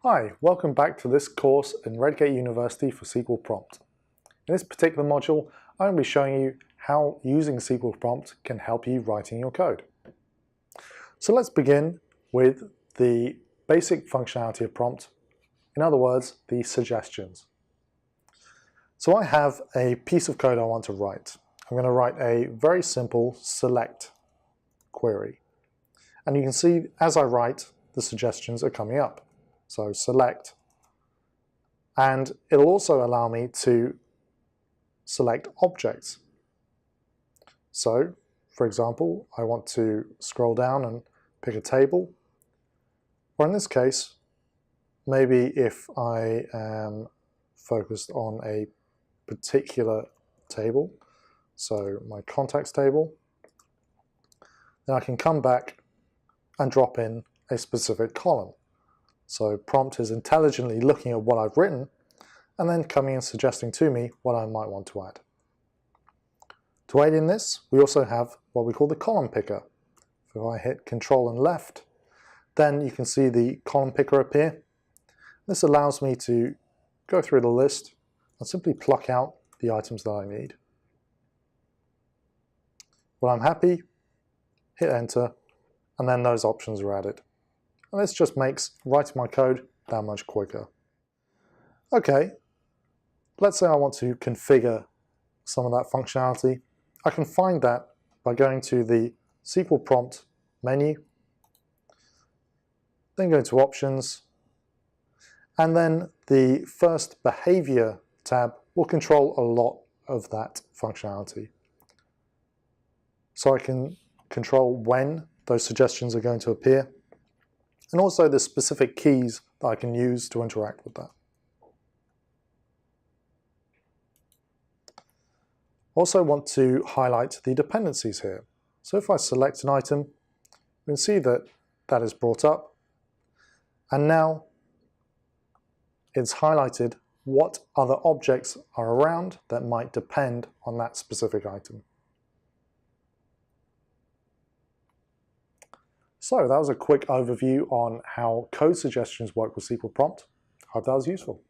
Hi, welcome back to this course in Redgate University for SQL Prompt. In this particular module, I'm going to be showing you how using SQL Prompt can help you writing your code. So let's begin with the basic functionality of prompt, in other words, the suggestions. So I have a piece of code I want to write. I'm going to write a very simple select query. And you can see as I write, the suggestions are coming up. So select, and it'll also allow me to select objects. So, for example, I want to scroll down and pick a table, or in this case, maybe if I am focused on a particular table, so my contacts table, then I can come back and drop in a specific column. So prompt is intelligently looking at what I've written and then coming and suggesting to me what I might want to add. To aid in this, we also have what we call the column picker. If I hit Control and left, then you can see the column picker appear. This allows me to go through the list and simply pluck out the items that I need. When I'm happy, hit enter, and then those options are added. And this just makes writing my code that much quicker. Okay, let's say I want to configure some of that functionality. I can find that by going to the SQL Prompt menu, then go to Options, and then the first Behavior tab will control a lot of that functionality. So I can control when those suggestions are going to appear, and also the specific keys that I can use to interact with that. Also want to highlight the dependencies here. So if I select an item, you can see that that is brought up, and now it's highlighted what other objects are around that might depend on that specific item. So that was a quick overview on how code suggestions work with SQL Prompt. Hope that was useful.